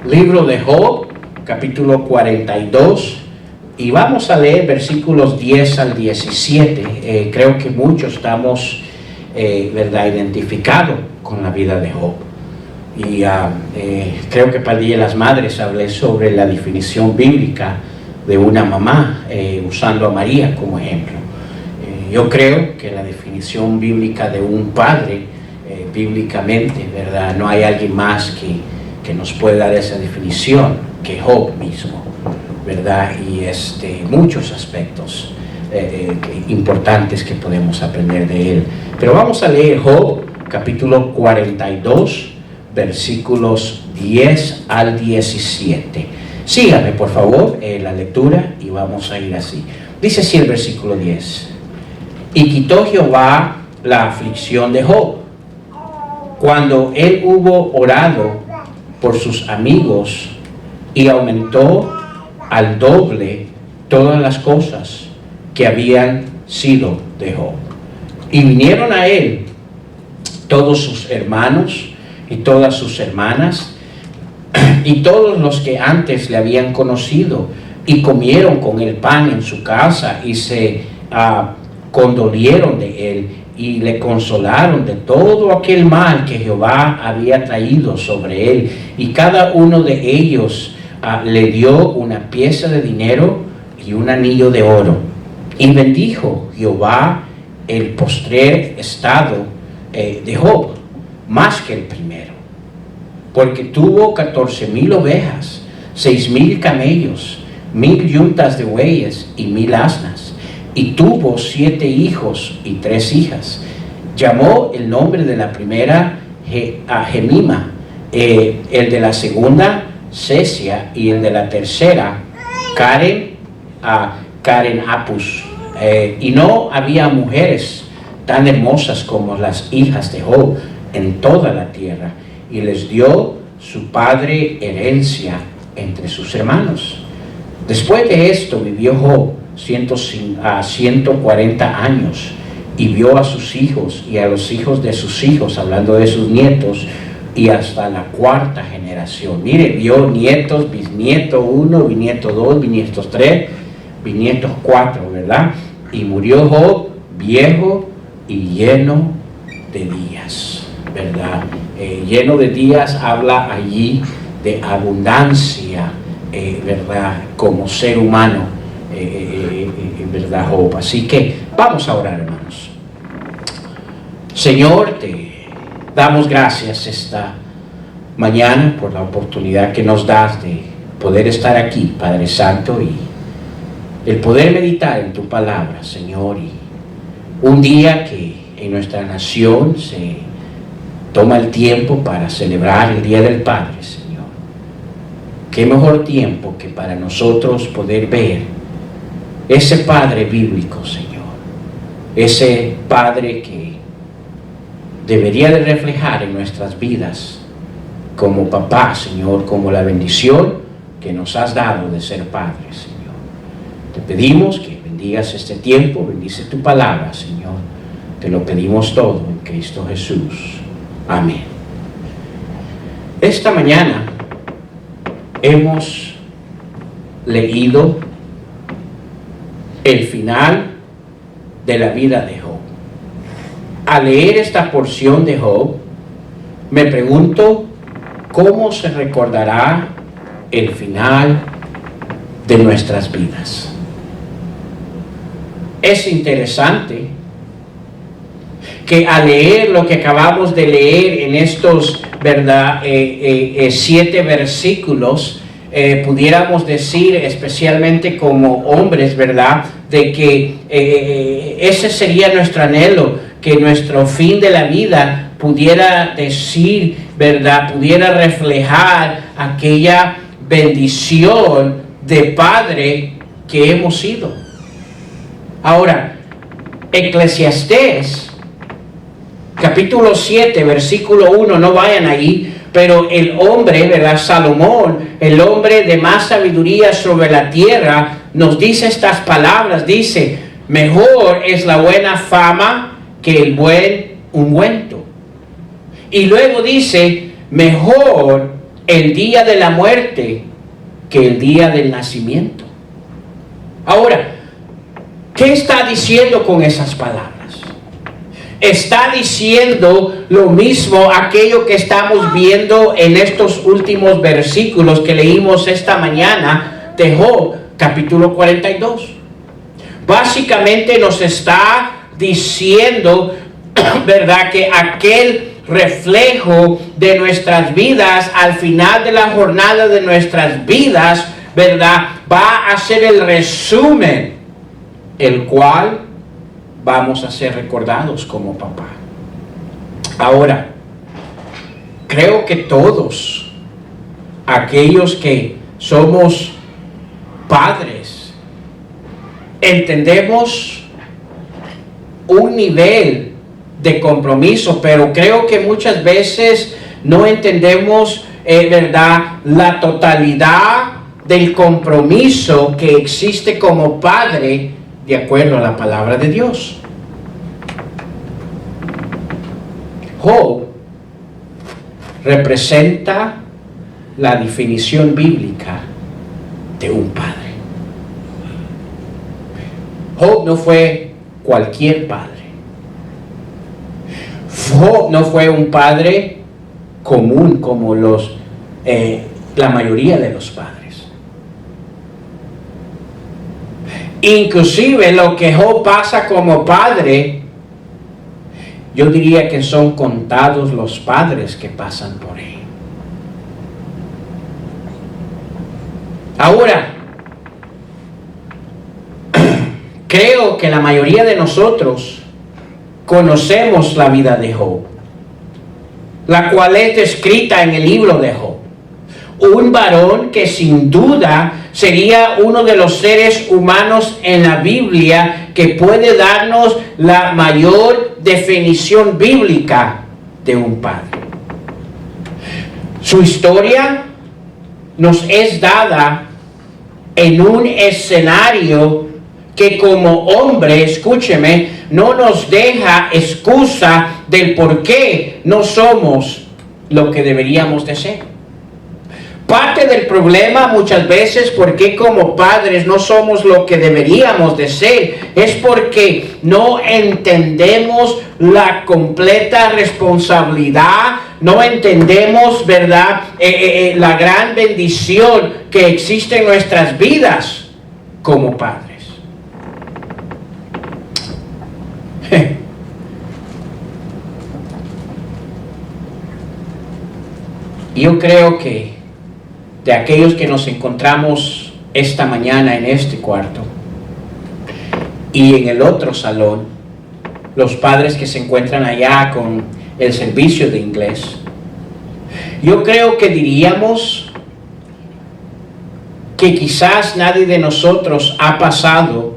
Libro de Job, capítulo 42, y vamos a leer versículos 10 al 17. Creo que muchos estamos, identificados con la vida de Job. Y creo que para el Día de las Madres hablé sobre la definición bíblica de una mamá, usando a María como ejemplo. Yo creo que la definición bíblica de un padre, bíblicamente, ¿verdad? No hay alguien más que nos puede dar esa definición que Job mismo, ¿verdad? Y muchos aspectos importantes que podemos aprender de él. Pero vamos a leer Job, capítulo 42, versículos 10 al 17. Síganme, por favor, la lectura y vamos a ir así. Dice así el versículo 10. Y quitó Jehová la aflicción de Job, cuando él hubo orado por sus amigos, y aumentó al doble todas las cosas que habían sido de Job. Y vinieron a él todos sus hermanos y todas sus hermanas, y todos los que antes le habían conocido, y comieron con él pan en su casa, y se condolieron de él, y le consolaron de todo aquel mal que Jehová había traído sobre él. Y cada uno de ellos le dio una pieza de dinero y un anillo de oro. Y bendijo Jehová el postrer estado de Job, más que el primero, porque tuvo 14,000 ovejas, 6,000 camellos, 1,000 yuntas de bueyes y 1,000 asnas. Y tuvo 7 hijos y 3 hijas. Llamó el nombre de la primera Jemima, el de la segunda Cesia, y el de la tercera Karen Apus. Y no había mujeres tan hermosas como las hijas de Job en toda la tierra. Y les dio su padre herencia entre sus hermanos. Después de esto vivió Job 140 años, y vio a sus hijos y a los hijos de sus hijos, hablando de sus nietos, y hasta la 4ª generación. Mire, vio nietos, bisnieto 1, bisnieto 2, bisnietos 3, bisnietos 4, ¿verdad? Y murió Job viejo y lleno de días, ¿verdad? Lleno de días habla allí de abundancia, ¿verdad? Como ser humano, ¿verdad, Job? Así que vamos a orar, hermanos. Señor, te damos gracias esta mañana por la oportunidad que nos das de poder estar aquí, Padre Santo, y el poder meditar en tu palabra, Señor. Y un día que en nuestra nación se toma el tiempo para celebrar el Día del Padre, Señor. Qué mejor tiempo que para nosotros poder ver ese Padre bíblico, Señor. Ese Padre que debería de reflejar en nuestras vidas como papá, Señor, como la bendición que nos has dado de ser Padre, Señor. Te pedimos que bendigas este tiempo, bendice tu palabra, Señor. Te lo pedimos todo en Cristo Jesús. Amén. Esta mañana hemos leído el final de la vida de Job. Al leer esta porción de Job, me pregunto cómo se recordará el final de nuestras vidas. Es interesante que al leer lo que acabamos de leer en estos, ¿verdad? 7 versículos, pudiéramos decir, especialmente como hombres, ¿verdad?, de que ese sería nuestro anhelo, que nuestro fin de la vida pudiera decir, ¿verdad?, pudiera reflejar aquella bendición de Padre que hemos sido. Ahora, Eclesiastés, capítulo 7, versículo 1, no vayan ahí, pero el hombre, ¿verdad?, Salomón, el hombre de más sabiduría sobre la tierra, nos dice estas palabras, dice: mejor es la buena fama que el buen ungüento. Y luego dice: mejor el día de la muerte que el día del nacimiento. Ahora, ¿qué está diciendo con esas palabras? Está diciendo lo mismo aquello que estamos viendo en estos últimos versículos que leímos esta mañana de Job, capítulo 42. Básicamente nos está diciendo, ¿verdad?, que aquel reflejo de nuestras vidas al final de la jornada de nuestras vidas, ¿verdad?, va a ser el resumen, el cual vamos a ser recordados como papá. Ahora, creo que todos aquellos que somos padres entendemos un nivel de compromiso, pero creo que muchas veces no entendemos, ¿verdad?, la totalidad del compromiso que existe como padre de acuerdo a la palabra de Dios. Job representa la definición bíblica de un padre. Job no fue cualquier padre. Job no fue un padre común como la mayoría de los padres. Inclusive lo que Job pasa como padre, yo diría que son contados los padres que pasan por él. Ahora, creo que la mayoría de nosotros conocemos la vida de Job, la cual es descrita en el libro de Job. Un varón que sin duda sería uno de los seres humanos en la Biblia que puede darnos la mayor definición bíblica de un padre. Su historia nos es dada en un escenario que como hombre, escúcheme, no nos deja excusa del por qué no somos lo que deberíamos de ser. Parte del problema muchas veces porque como padres no somos lo que deberíamos de ser es porque no entendemos la completa responsabilidad, no entendemos, ¿verdad?, la gran bendición que existe en nuestras vidas como padres. Yo creo que de aquellos que nos encontramos esta mañana en este cuarto y en el otro salón, los padres que se encuentran allá con el servicio de inglés, yo creo que diríamos que quizás nadie de nosotros ha pasado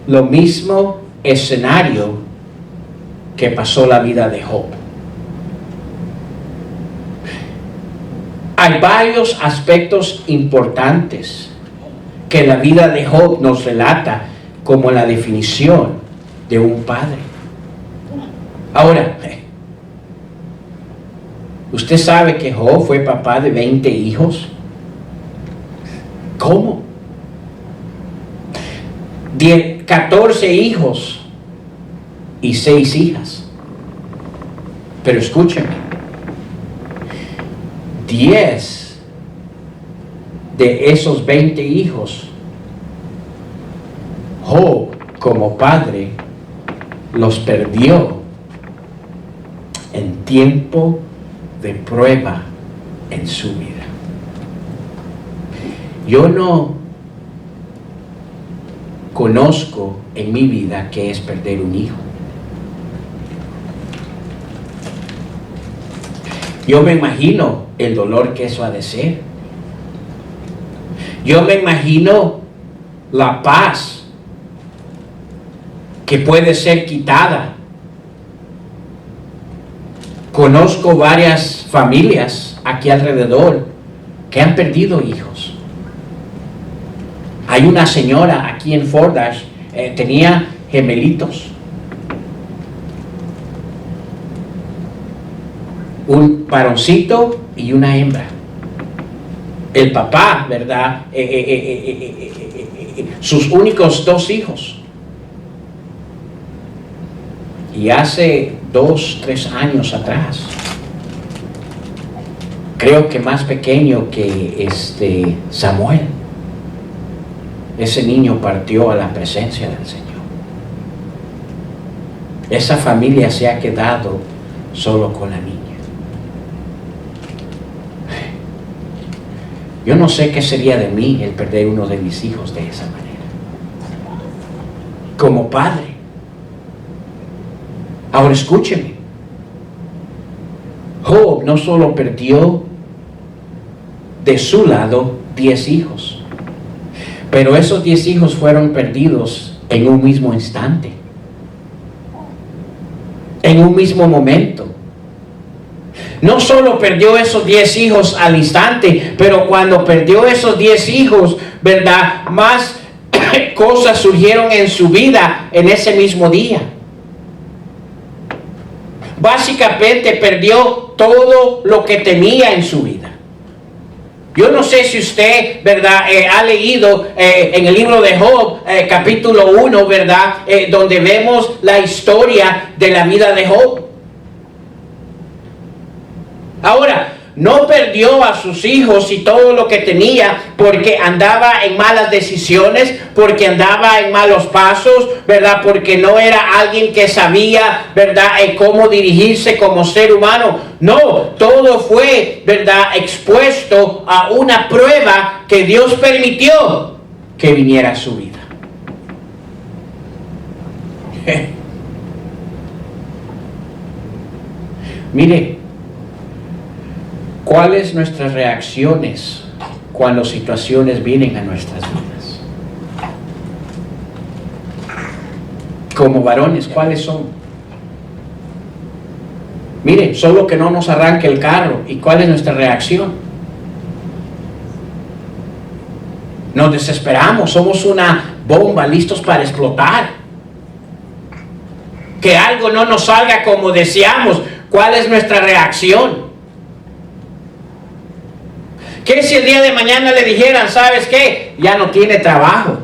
lo mismo escenario que pasó la vida de Job. Hay varios aspectos importantes que la vida de Job nos relata como la definición de un padre. Ahora, ¿usted sabe que Job fue papá de 20 hijos? ¿Cómo? 14 hijos y 6 hijas. Pero escúcheme, 10 de esos 20 hijos, Job como padre los perdió en tiempo de prueba en su vida. Yo no conozco en mi vida qué es perder un hijo. Yo me imagino el dolor que eso ha de ser. Yo me imagino la paz que puede ser quitada. Conozco varias familias aquí alrededor que han perdido hijos. Hay una señora aquí en Fordash, tenía gemelitos. un varoncito y una hembra. El papá, ¿verdad? Sus únicos 2 hijos. Y hace 2, 3 años atrás, creo que más pequeño que Samuel, ese niño partió a la presencia del Señor. Esa familia se ha quedado solo con la niña. Yo no sé qué sería de mí el perder uno de mis hijos de esa manera. Como padre. Ahora escúcheme. Job no solo perdió de su lado 10 hijos, pero esos 10 hijos fueron perdidos en un mismo instante, en un mismo momento. No solo perdió esos 10 hijos al instante, pero cuando perdió esos 10 hijos, ¿verdad? Más cosas surgieron en su vida en ese mismo día. Básicamente perdió todo lo que tenía en su vida. Yo no sé si usted, ¿verdad? Ha leído en el libro de Job, capítulo 1, ¿verdad? Donde vemos la historia de la vida de Job. Ahora, no perdió a sus hijos y todo lo que tenía porque andaba en malas decisiones, porque andaba en malos pasos, ¿verdad? Porque no era alguien que sabía, ¿verdad?, cómo dirigirse como ser humano. No, todo fue, ¿verdad?, expuesto a una prueba que Dios permitió que viniera a su vida. Mire, ¿cuáles nuestras reacciones cuando situaciones vienen a nuestras vidas? Como varones, ¿cuáles son? Mire, solo que no nos arranque el carro. ¿Y cuál es nuestra reacción? Nos desesperamos, somos una bomba listos para explotar. Que algo no nos salga como deseamos. ¿Cuál es nuestra reacción? ¿Qué si el día de mañana le dijeran, ¿sabes qué? Ya no tiene trabajo.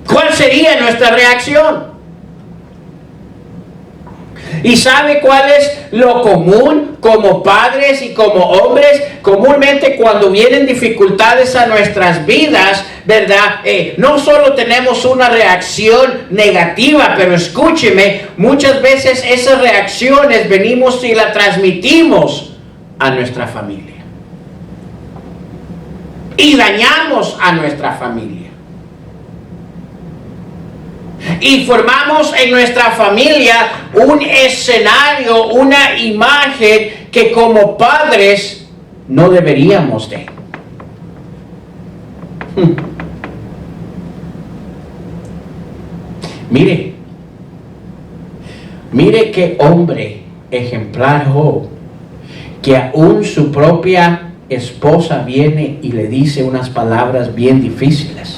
¿Cuál sería nuestra reacción? ¿Y sabe cuál es lo común como padres y como hombres? Comúnmente cuando vienen dificultades a nuestras vidas, ¿verdad? No solo tenemos una reacción negativa, pero escúcheme, muchas veces esas reacciones venimos y las transmitimos a nuestra familia y dañamos a nuestra familia y formamos en nuestra familia un escenario, una imagen que como padres no deberíamos de. Mire qué hombre ejemplar Job, que aún su propia esposa viene y le dice unas palabras bien difíciles.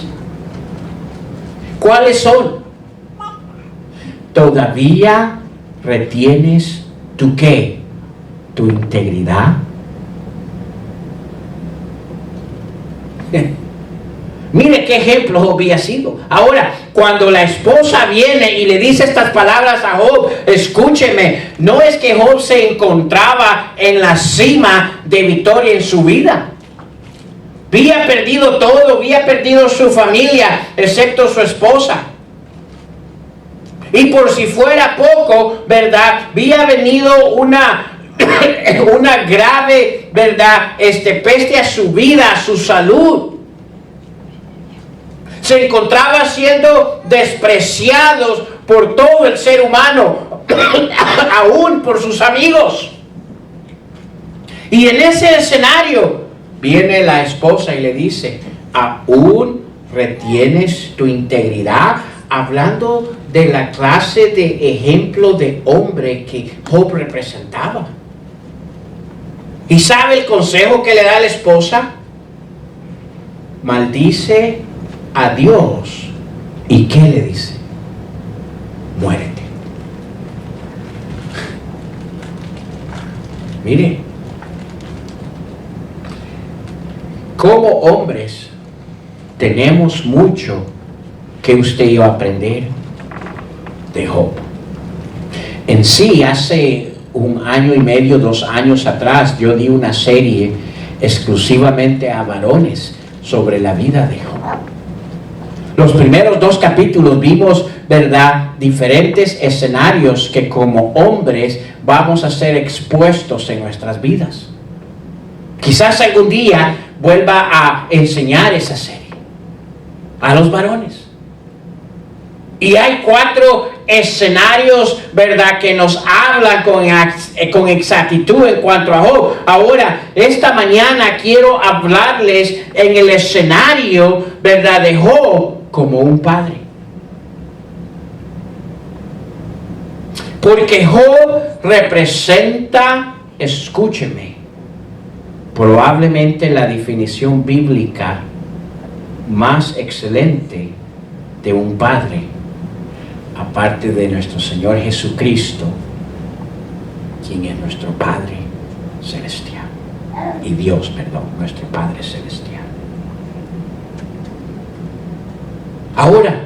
¿Cuáles son? ¿Todavía retienes tu qué? ¿Tu integridad? Mire qué ejemplo Job había sido. Ahora, cuando la esposa viene y le dice estas palabras a Job, escúcheme, no es que Job se encontraba en la cima de victoria en su vida. Había perdido todo, había perdido su familia, excepto su esposa. Y por si fuera poco, ¿verdad? Había venido una grave, ¿verdad?, peste a su vida, a su salud. Se encontraba siendo despreciados por todo el ser humano, aún por sus amigos. Y en ese escenario viene la esposa y le dice, ¿aún retienes tu integridad? Hablando de la clase de ejemplo de hombre que Job representaba. ¿Y sabe el consejo que le da la esposa? Maldice a Dios. ¿Y qué le dice? Muérete. Mire, como hombres tenemos mucho que usted y yo aprender de Job. En sí, hace 1 año y medio, 2 años atrás, yo di una serie exclusivamente a varones sobre la vida de Job. Los primeros 2 capítulos vimos, ¿verdad?, diferentes escenarios que como hombres vamos a ser expuestos en nuestras vidas. Quizás algún día vuelva a enseñar esa serie a los varones. Y hay 4 escenarios, ¿verdad?, que nos hablan con exactitud en cuanto a Job. Ahora, esta mañana quiero hablarles en el escenario, ¿verdad?, de Job como un padre. Porque Job representa, escúcheme, probablemente la definición bíblica más excelente de un padre, aparte de nuestro Señor Jesucristo, quien es nuestro Padre Celestial. Y Dios, perdón, nuestro Padre Celestial. Ahora,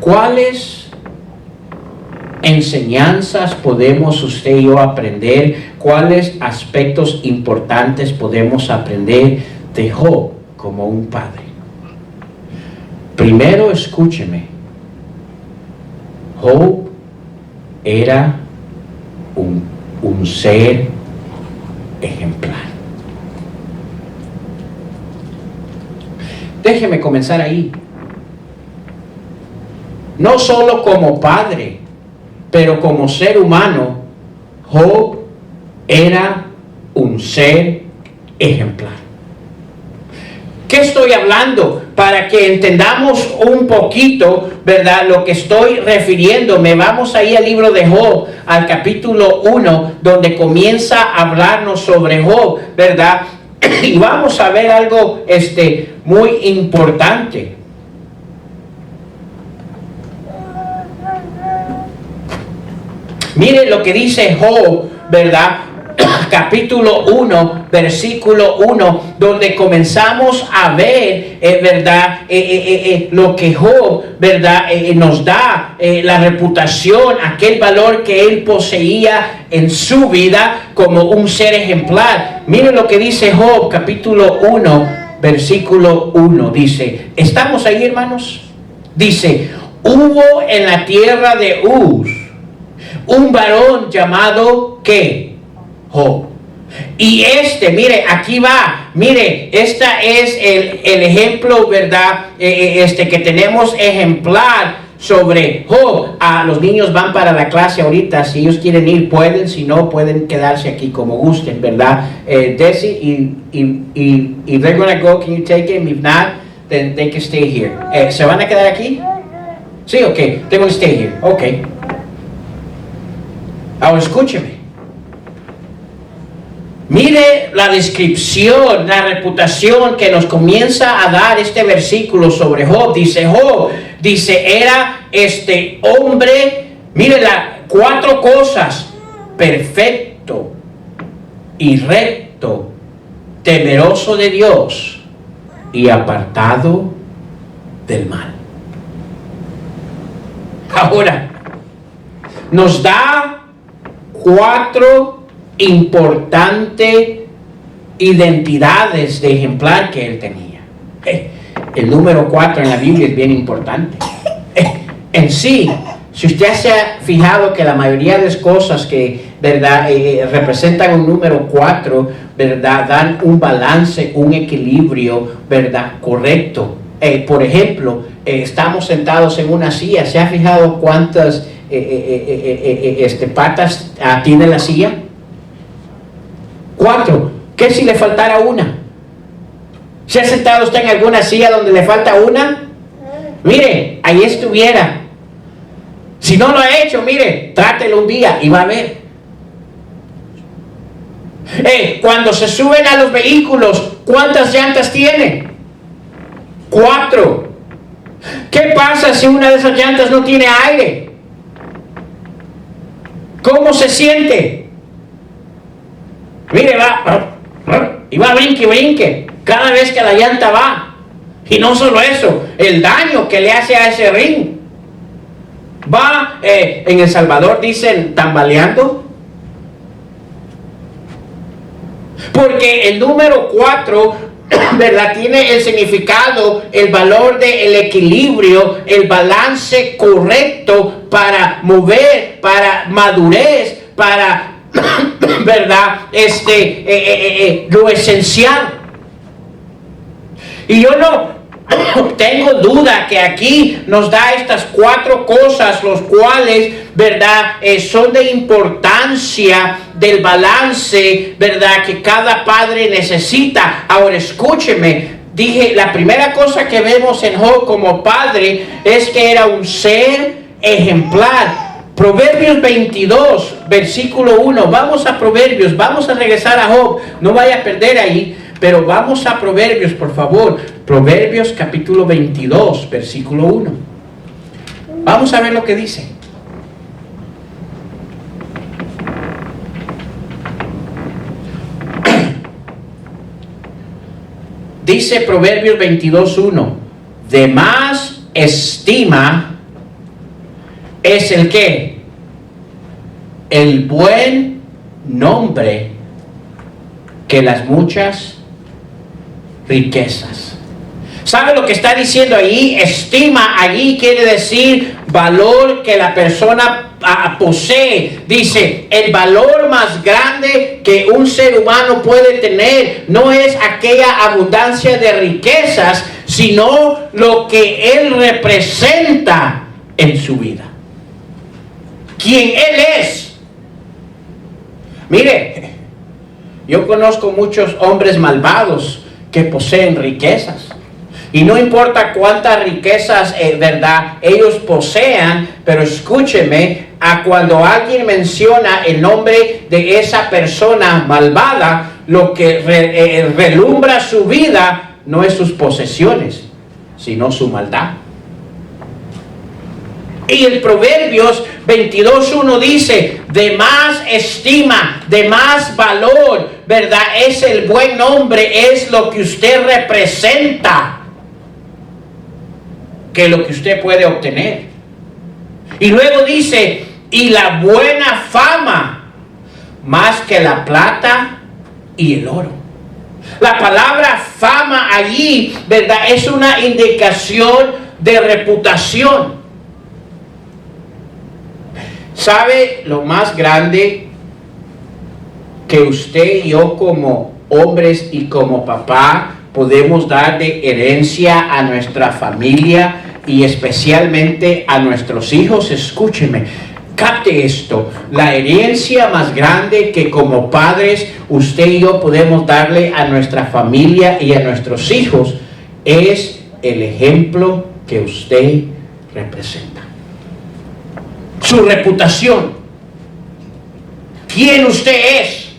¿cuáles enseñanzas podemos usted y yo aprender? ¿Cuáles aspectos importantes podemos aprender de Job como un padre? Primero, escúcheme. Job era un ser ejemplar. Déjeme comenzar ahí. No solo como padre, pero como ser humano, Job era un ser ejemplar. ¿Qué estoy hablando? Para que entendamos un poquito, ¿verdad?, lo que estoy refiriéndome. Vamos ahí al libro de Job, al capítulo 1, donde comienza a hablarnos sobre Job, ¿verdad? Y vamos a ver algo muy importante. Miren lo que dice Job, ¿verdad? Capítulo 1, versículo 1, donde comenzamos a ver, ¿verdad?, lo que Job, ¿verdad?, nos da, la reputación, aquel valor que él poseía en su vida como un ser ejemplar. Miren lo que dice Job, capítulo 1, versículo 1, dice, ¿estamos ahí, hermanos? Dice, hubo en la tierra de Uz un varón llamado, ¿qué? Job. Y mire, aquí va, mire, esta es el ejemplo, ¿verdad?, que tenemos ejemplar sobre Job. Los niños van para la clase ahorita, si ellos quieren ir pueden, si no pueden quedarse aquí como gusten, ¿verdad? Desi y they're gonna go, can you take him? If not, then they can stay here. ¿Se van a quedar aquí? Sí, ok, they're gonna stay here, ok. Ahora escúcheme. Mire la descripción, la reputación que nos comienza a dar este versículo sobre Job. Dice Job, era este hombre, mire 4 cosas: perfecto y recto, temeroso de Dios y apartado del mal. Ahora, nos da 4 importantes identidades de ejemplar que él tenía. El número 4 en la Biblia es bien importante. En sí, si usted se ha fijado que la mayoría de las cosas que, ¿verdad?, representan un número 4, ¿verdad?, dan un balance, un equilibrio, ¿verdad?, correcto. Por ejemplo, estamos sentados en una silla. ¿Se ha fijado cuántas patas tiene la silla? 4. ¿Qué si le faltara una? ¿Se ha sentado usted en alguna silla donde le falta una? Mire, ahí estuviera. Si no lo ha hecho, mire, trátelo un día y va a ver. Cuando se suben a los vehículos, ¿cuántas llantas tiene? 4. ¿Qué pasa si una de esas llantas no tiene aire? ¿Cómo se siente? Mire, y va brinque, brinque, cada vez que la llanta va. Y no solo eso, el daño que le hace a ese ring. Va, en El Salvador dicen tambaleando. Porque el número 4, ¿verdad?, tiene el significado, el valor del equilibrio, el balance correcto para mover, para madurez, para, ¿verdad?, lo esencial. Y yo no tengo duda que aquí nos da estas 4 cosas, los cuales, ¿verdad?, son de importancia del balance, ¿verdad?, que cada padre necesita. Ahora escúcheme, dije, la primera cosa que vemos en Job como padre es que era un ser ejemplar. Proverbios 22, versículo 1. Vamos a Proverbios, vamos a regresar a Job, no vaya a perder ahí. Pero vamos a Proverbios, por favor. Proverbios capítulo 22, versículo 1. Vamos a ver lo que dice. Dice Proverbios 22, 1. De más estima es el ¿qué? El buen nombre que las muchas riquezas. ¿Sabe lo que está diciendo ahí? Estima allí quiere decir valor que la persona posee. Dice, el valor más grande que un ser humano puede tener no es aquella abundancia de riquezas, sino lo que él representa en su vida. ¿Quién él es? Mire, yo conozco muchos hombres malvados que poseen riquezas. Y no importa cuántas riquezas, verdad, ellos posean, pero escúcheme, cuando alguien menciona el nombre de esa persona malvada, lo que relumbra su vida no es sus posesiones, sino su maldad. Y el Proverbios 22.1 dice, de más estima, de más valor, ¿verdad? Es el buen nombre, es lo que usted representa, que lo que usted puede obtener. Y luego dice, y la buena fama, más que la plata y el oro. La palabra fama allí, ¿verdad?, es una indicación de reputación. ¿Sabe lo más grande que usted y yo como hombres y como papá podemos dar de herencia a nuestra familia y especialmente a nuestros hijos? Escúcheme, capte esto. La herencia más grande que como padres usted y yo podemos darle a nuestra familia y a nuestros hijos es el ejemplo que usted representa. Su reputación. ¿Quién usted es?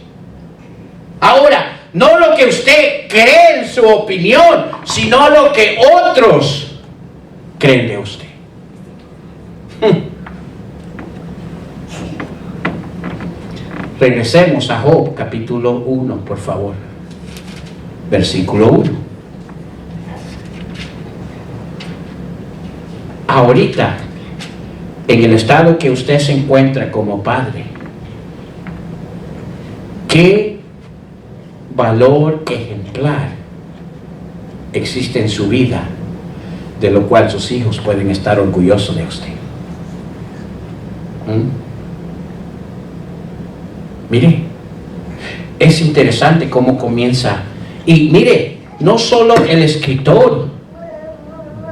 Ahora, no lo que usted cree en su opinión, sino lo que otros creen de usted. Regresemos a Job, capítulo 1, por favor. Versículo 1. Ahorita, en el estado que usted se encuentra como padre, ¿qué valor ejemplar existe en su vida de lo cual sus hijos pueden estar orgullosos de usted? Mire, es interesante cómo comienza. Y mire, no solo el escritor,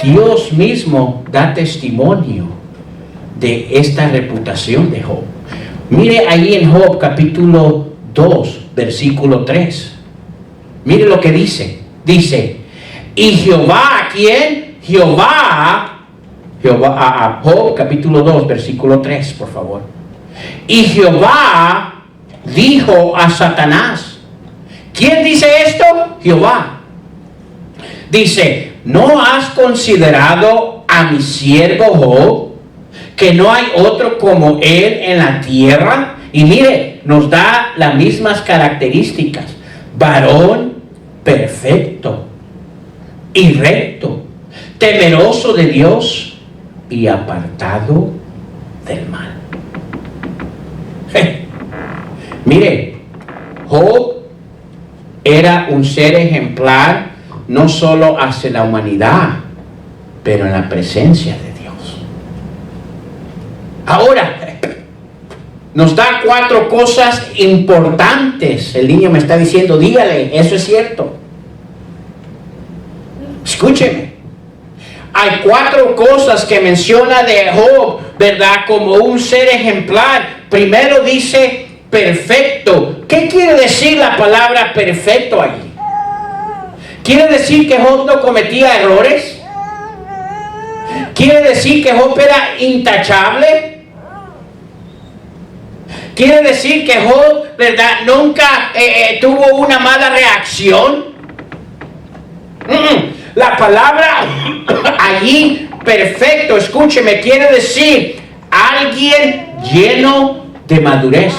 Dios mismo da testimonio de esta reputación de Job. Mire ahí en Job capítulo 2, versículo 3. Mire lo que dice. Dice, y Jehová, ¿a quién? Jehová, a Job capítulo 2, versículo 3, por favor. Y Jehová dijo a Satanás. ¿Quién dice esto? Jehová. Dice, ¿no has considerado a mi siervo Job, que no hay otro como Él en la tierra. Y mire, nos da las mismas características: varón perfecto y recto, temeroso de Dios y apartado del mal. Mire, Job era un ser ejemplar, no solo hacia la humanidad, pero en la presencia de Dios. Ahora, nos da 4 cosas importantes. El niño me está diciendo, dígale, eso es cierto. Escúcheme. Hay 4 cosas que menciona de Job, ¿verdad? Como un ser ejemplar. Primero dice perfecto. ¿Qué quiere decir la palabra perfecto allí? ¿Quiere decir que Job no cometía errores? ¿Quiere decir que Job era intachable? ¿Quiere decir que Job, ¿verdad, nunca tuvo una mala reacción? La palabra allí, perfecto, escúcheme, quiere decir alguien lleno de madurez.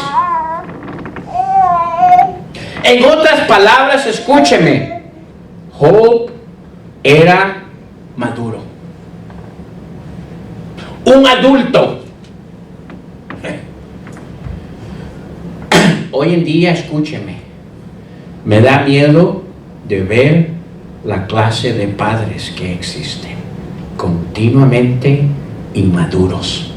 En otras palabras, escúcheme, Job era maduro, un adulto. Hoy en día, escúcheme, me da miedo de ver la clase de padres que existen, continuamente inmaduros.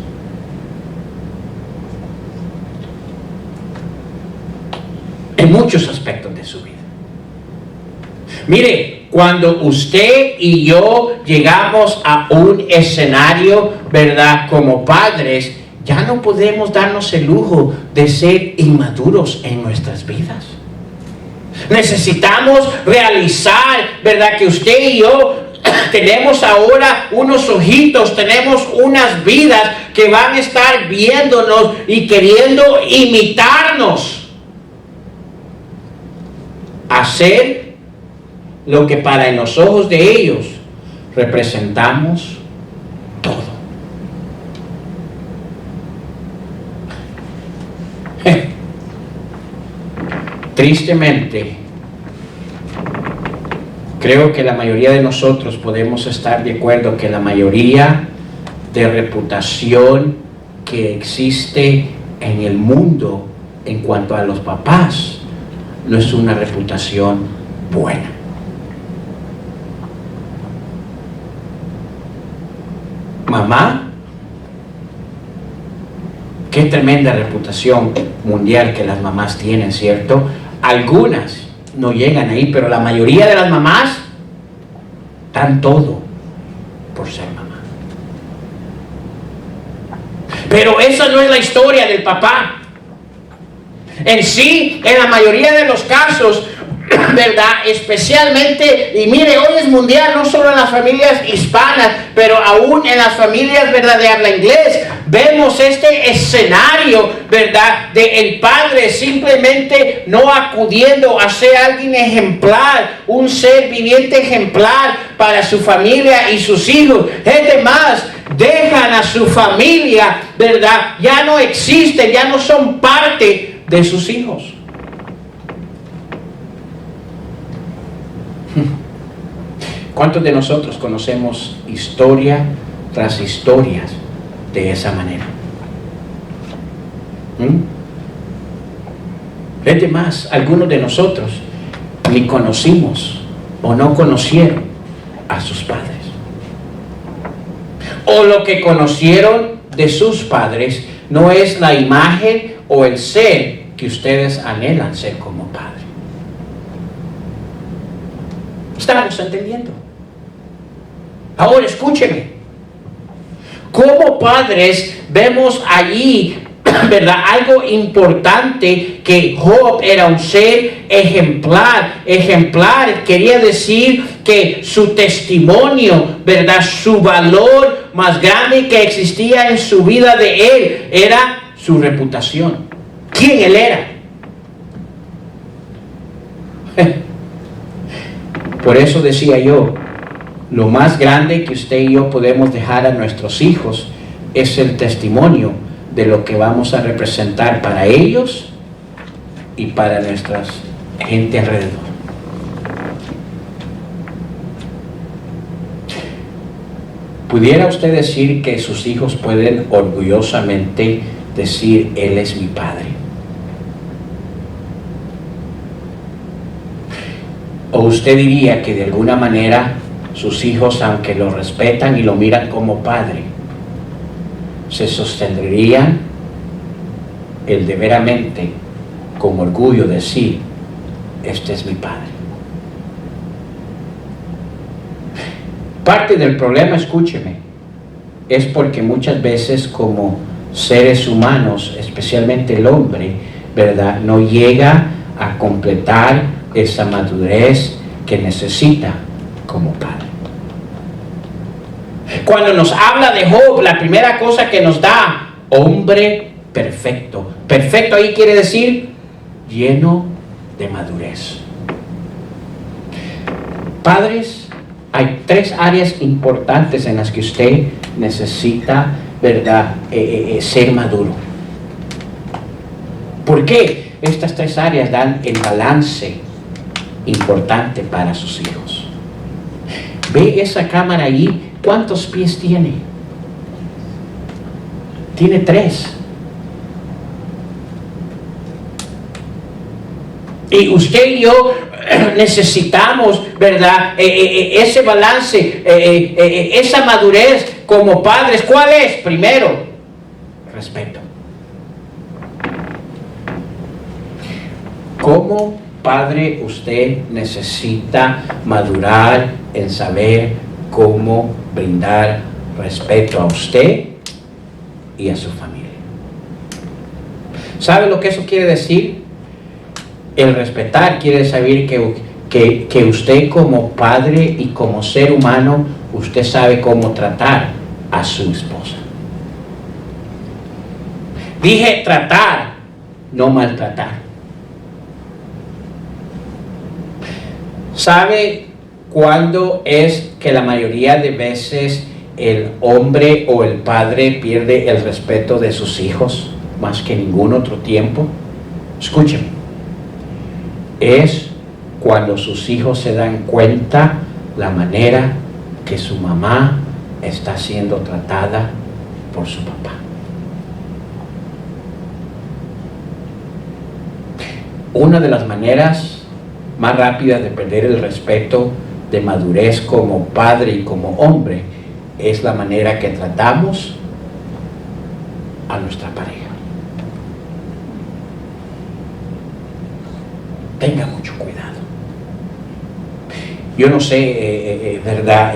En muchos aspectos de su vida. Mire, cuando usted y yo llegamos a un escenario, ¿verdad? Como padres, ya no podemos darnos el lujo de ser inmaduros en nuestras vidas. Necesitamos realizar, ¿verdad?, que usted y yo tenemos ahora unos ojitos, tenemos unas vidas que van a estar viéndonos y queriendo imitarnos. Hacer lo que para en los ojos de ellos representamos todo. Tristemente, creo que la mayoría de nosotros podemos estar de acuerdo que la mayoría de reputación que existe en el mundo en cuanto a los papás no es una reputación buena. Mamá, qué tremenda reputación mundial que las mamás tienen, ¿cierto? Algunas no llegan ahí, pero la mayoría de las mamás dan todo por ser mamá. Pero esa no es la historia del papá. En sí, en la mayoría de los casos, ¿verdad? Especialmente, y mire, hoy es mundial, no solo en las familias hispanas, pero aún en las familias, ¿verdad?, de habla inglés, vemos este escenario, ¿verdad?, de el padre simplemente no acudiendo a ser alguien ejemplar, un ser viviente ejemplar para su familia y sus hijos. Es de más, dejan a su familia, ¿verdad?, ya no existen, ya no son parte de sus hijos. ¿Cuántos de nosotros conocemos historia tras historias de esa manera? Vete más, algunos de nosotros ni conocimos o no conocieron a sus padres. O lo que conocieron de sus padres no es la imagen o el ser que ustedes anhelan ser como padre. ¿Estamos entendiendo? Ahora escúcheme. Como padres vemos allí, ¿verdad?, algo importante, que Job era un ser ejemplar. Ejemplar quería decir que su testimonio, ¿verdad?, su valor más grande que existía en su vida de él era su reputación. ¿Quién él era? Por eso decía yo, lo más grande que usted y yo podemos dejar a nuestros hijos es el testimonio de lo que vamos a representar para ellos y para nuestra gente alrededor. ¿Pudiera usted decir que sus hijos pueden orgullosamente decir, Él es mi padre? ¿O usted diría que de alguna manera sus hijos, aunque lo respetan y lo miran como padre, se sostendrían el de veramente con orgullo decir, este es mi padre? Parte del problema, escúcheme, es porque muchas veces como seres humanos, especialmente el hombre, ¿verdad?, no llega a completar esa madurez que necesita como padre. Cuando nos habla de Job, la primera cosa que nos da, hombre perfecto. Perfecto ahí quiere decir lleno de madurez. Padres, hay 3 áreas importantes en las que usted necesita, ¿verdad?, ser maduro. ¿Por qué? Estas 3 áreas dan el balance importante para sus hijos. ¿Ve esa cámara allí? ¿Cuántos pies tiene? Tiene 3. Y usted y yo necesitamos, ¿verdad?, ese balance, esa madurez como padres. ¿Cuál es? Primero, respeto. Como padre, usted necesita madurar en saber cómo brindar respeto a usted y a su familia. ¿Sabe lo que eso quiere decir? El respetar quiere saber que usted como padre y como ser humano, usted sabe cómo tratar a su esposa. Dije tratar, no maltratar. ¿Sabe cuándo es que la mayoría de veces el hombre o el padre pierde el respeto de sus hijos más que ningún otro tiempo? Escúcheme. Es cuando sus hijos se dan cuenta la manera que su mamá está siendo tratada por su papá. Una de las maneras más rápidas de perder el respeto de madurez como padre y como hombre es la manera que tratamos a nuestra pareja. Tenga mucho cuidado. Yo no sé, ¿verdad?,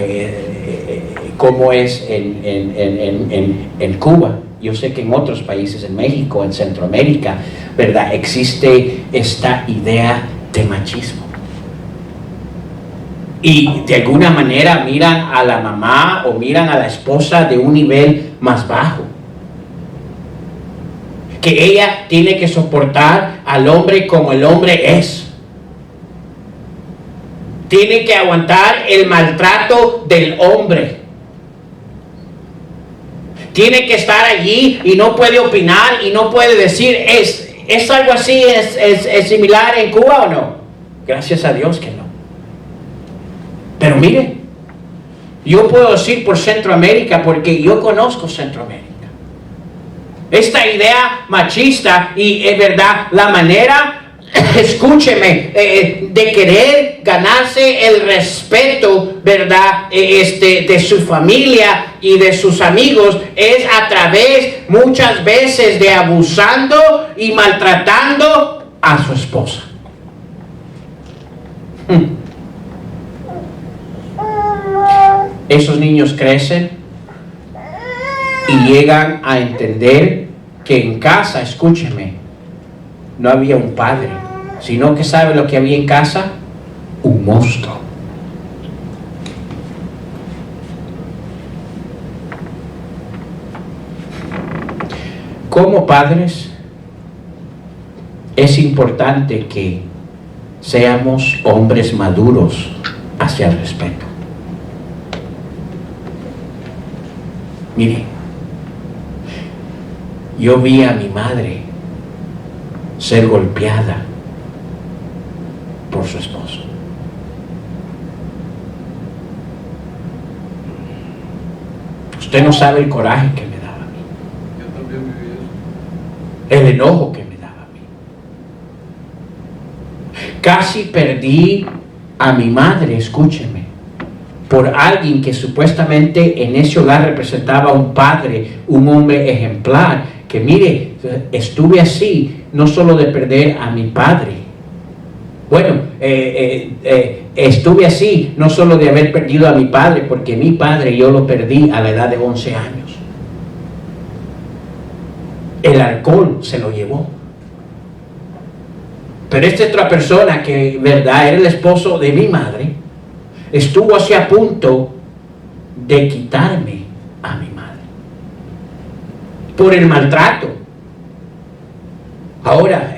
cómo es en Cuba. Yo sé que en otros países, en México, en Centroamérica, ¿verdad?, existe esta idea de machismo. Y de alguna manera miran a la mamá o miran a la esposa de un nivel más bajo. Que ella tiene que soportar al hombre como el hombre es. Tiene que aguantar el maltrato del hombre. Tiene que estar allí y no puede opinar y no puede decir, ¿es algo así? ¿Es similar en Cuba o no? Gracias a Dios que no. Pero mire, yo puedo decir por Centroamérica porque yo conozco Centroamérica. Esta idea machista y es verdad, la manera, escúcheme, de querer ganarse el respeto, ¿verdad?, de su familia y de sus amigos es a través muchas veces de abusando y maltratando a su esposa. Esos niños crecen y llegan a entender que en casa, escúcheme, no había un padre, sino que ¿sabe lo que había en casa? Un monstruo. Como padres, es importante que seamos hombres maduros hacia el respeto. Mire, yo vi a mi madre ser golpeada por su esposo. Usted no sabe el coraje que me daba a mí. Yo también viví eso. El enojo que me daba a mí. Casi perdí a mi madre, escúcheme, por alguien que supuestamente en ese hogar representaba un padre, un hombre ejemplar, que mire, estuve así, no solo de perder a mi padre. Bueno, estuve así, no solo de haber perdido a mi padre, porque mi padre yo lo perdí a la edad de 11 años. El alcohol se lo llevó. Pero esta otra persona que, verdad, era el esposo de mi madre, estuvo así a punto de quitarme a mi madre por el maltrato. Ahora,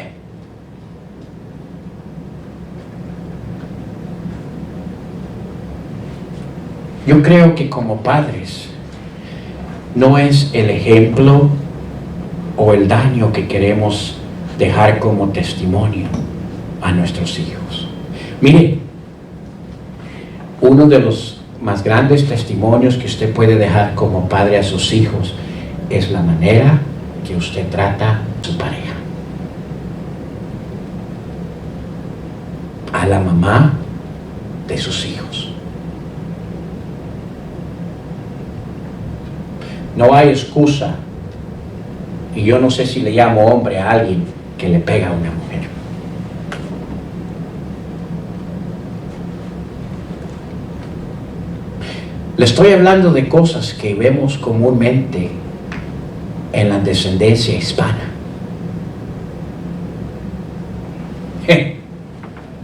yo creo que como padres no es el ejemplo o el daño que queremos dejar como testimonio a nuestros hijos. Mire, uno de los más grandes testimonios que usted puede dejar como padre a sus hijos es la manera que usted trata a su pareja. A la mamá de sus hijos. No hay excusa, y yo no sé si le llamo hombre a alguien que le pega a una mujer. Le estoy hablando de cosas que vemos comúnmente en la descendencia hispana.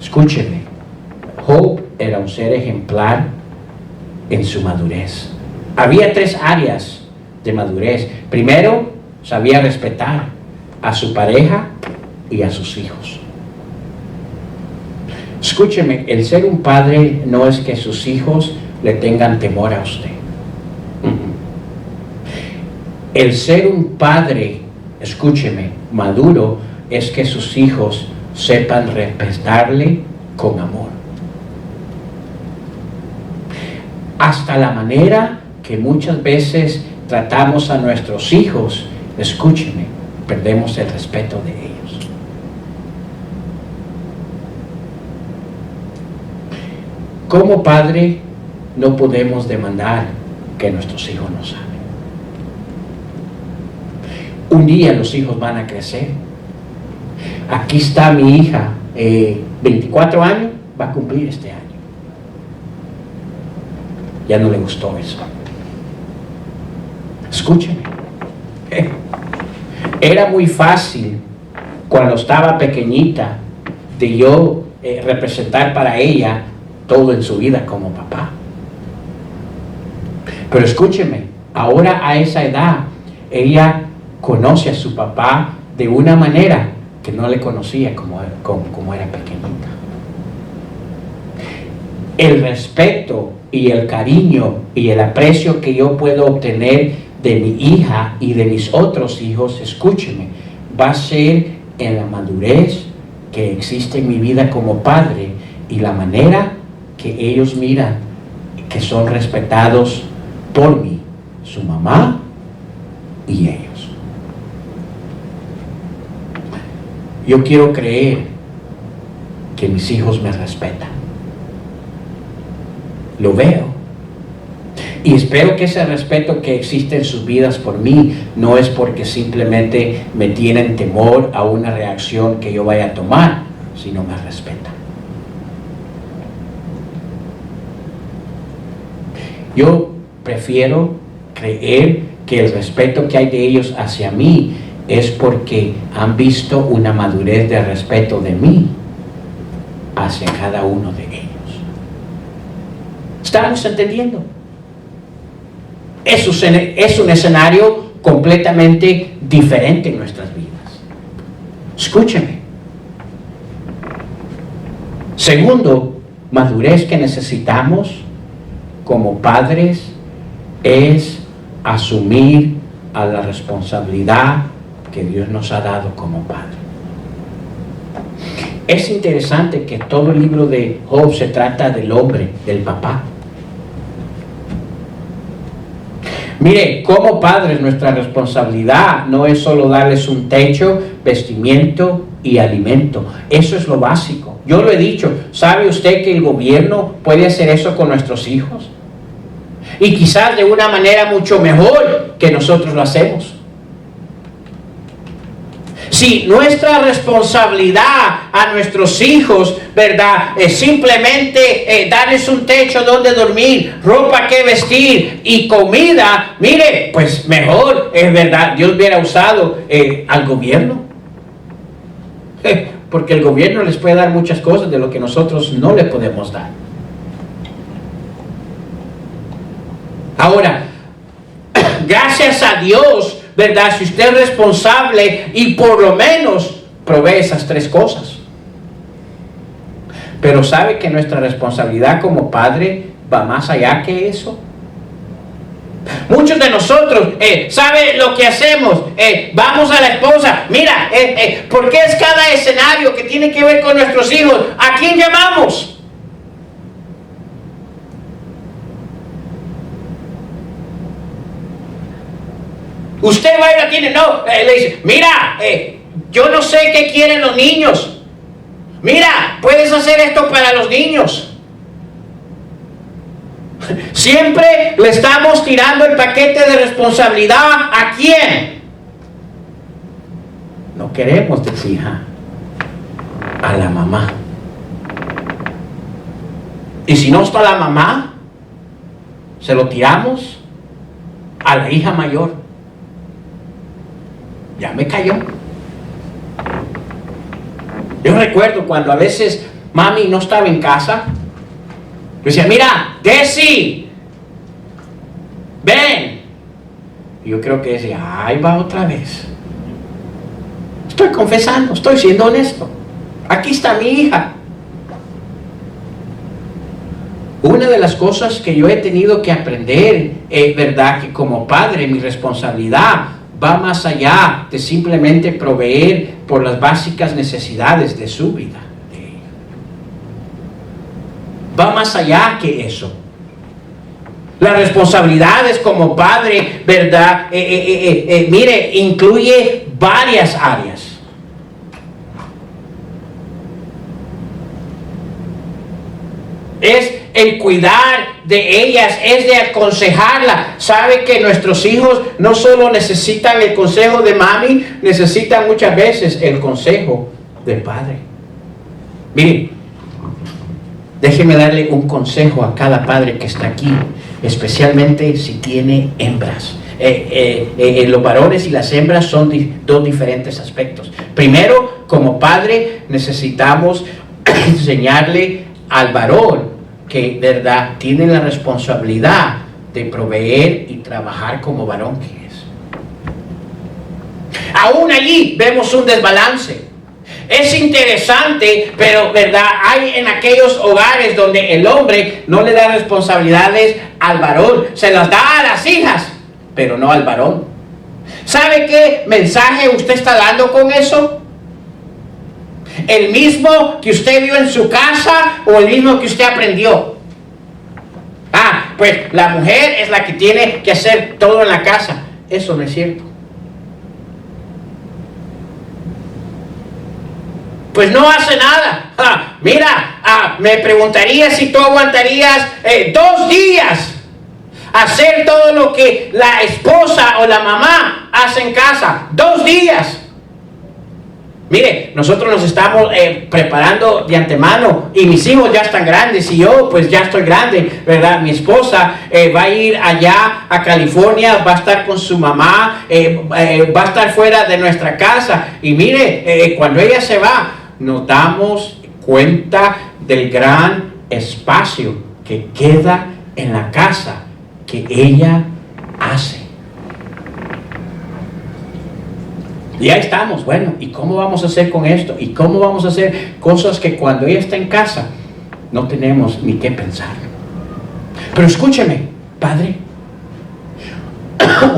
Escúcheme, Job era un ser ejemplar en su madurez. Había 3 áreas de madurez. Primero, sabía respetar a su pareja y a sus hijos. Escúcheme, el ser un padre no es que sus hijos le tengan temor a usted. El ser un padre, escúcheme, maduro, es que sus hijos sepan respetarle con amor. Hasta la manera que muchas veces tratamos a nuestros hijos, escúcheme, perdemos el respeto de ellos. Como padre, no podemos demandar que nuestros hijos no saben. Un día los hijos van a crecer. Aquí está mi hija, 24 años, va a cumplir este año. Ya no le gustó eso. Escúcheme. Era muy fácil cuando estaba pequeñita de yo representar para ella todo en su vida como papá. Pero escúcheme, ahora a esa edad ella conoce a su papá de una manera que no le conocía como era pequeñita. El respeto y el cariño y el aprecio que yo puedo obtener de mi hija y de mis otros hijos, escúcheme, va a ser en la madurez que existe en mi vida como padre y la manera que ellos miran que son respetados por mí, su mamá y ellos. Yo quiero creer que mis hijos me respetan. Lo veo. Y espero que ese respeto que existe en sus vidas por mí no es porque simplemente me tienen temor a una reacción que yo vaya a tomar, sino me respetan. Yo prefiero creer que el respeto que hay de ellos hacia mí es porque han visto una madurez de respeto de mí hacia cada uno de ellos. ¿Estamos entendiendo? Es un escenario completamente diferente en nuestras vidas. Escúcheme. Segundo, madurez que necesitamos como padres es asumir a la responsabilidad que Dios nos ha dado como Padre. Es interesante que todo el libro de Job se trata del hombre, del papá. Mire, como padres nuestra responsabilidad no es solo darles un techo, vestimiento y alimento. Eso es lo básico. Yo lo he dicho, ¿sabe usted que el gobierno puede hacer eso con nuestros hijos? Y quizás de una manera mucho mejor que nosotros lo hacemos. Si nuestra responsabilidad a nuestros hijos, ¿verdad?, es simplemente darles un techo donde dormir, ropa que vestir y comida, mire, pues mejor, es verdad, Dios hubiera usado al gobierno. Porque el gobierno les puede dar muchas cosas de lo que nosotros no le podemos dar. Ahora, gracias a Dios, ¿verdad?, si usted es responsable y por lo menos provee esas tres cosas. Pero ¿sabe que nuestra responsabilidad como padre va más allá que eso? Muchos de nosotros, ¿sabe lo que hacemos? Vamos a la esposa, mira, ¿por qué es cada escenario que tiene que ver con nuestros hijos? ¿A quién llamamos? Usted va y la tiene, no, le dice, mira, yo no sé qué quieren los niños. Mira, puedes hacer esto para los niños. Siempre le estamos tirando el paquete de responsabilidad. ¿A quién? No queremos decir a la mamá. Y si no está la mamá, se lo tiramos a la hija mayor. Ya me cayó. Yo recuerdo cuando a veces mami no estaba en casa. Yo decía, mira, Desi, ven. Y yo creo que decía, ahí va otra vez. Estoy confesando, estoy siendo honesto. Aquí está mi hija. Una de las cosas que yo he tenido que aprender es, verdad, que como padre mi responsabilidad va más allá de simplemente proveer por las básicas necesidades de su vida. Va más allá que eso. Las responsabilidades como padre, ¿verdad? Mire, incluye varias áreas. Es el cuidar de ellas, es de aconsejarla. Sabe que nuestros hijos no solo necesitan el consejo de mami, necesitan muchas veces el consejo del padre. Miren, déjeme darle un consejo a cada padre que está aquí, especialmente si tiene hembras. Los varones y las hembras son dos diferentes aspectos. Primero, como padre, necesitamos enseñarle al varón que, verdad, tiene la responsabilidad de proveer y trabajar como varón que es. Aún allí vemos un desbalance. Es interesante, pero, verdad, hay en aquellos hogares donde el hombre no le da responsabilidades al varón, se las da a las hijas, pero no al varón. ¿Sabe qué mensaje usted está dando con eso? ¿El mismo que usted vio en su casa o el mismo que usted aprendió? Pues la mujer es la que tiene que hacer todo en la casa. Eso no es cierto. Pues no hace nada. Mira, me preguntaría si tú aguantarías 2 días hacer todo lo que la esposa o la mamá hace en casa. 2 días. Mire, nosotros nos estamos preparando de antemano y mis hijos ya están grandes y yo pues ya estoy grande, ¿verdad? Mi esposa va a ir allá a California, va a estar con su mamá, va a estar fuera de nuestra casa y mire, cuando ella se va, nos damos cuenta del gran espacio que queda en la casa que ella hace. Y ahí estamos, bueno, ¿y cómo vamos a hacer con esto? ¿Y cómo vamos a hacer cosas que cuando ella está en casa no tenemos ni qué pensar? Pero escúcheme, padre,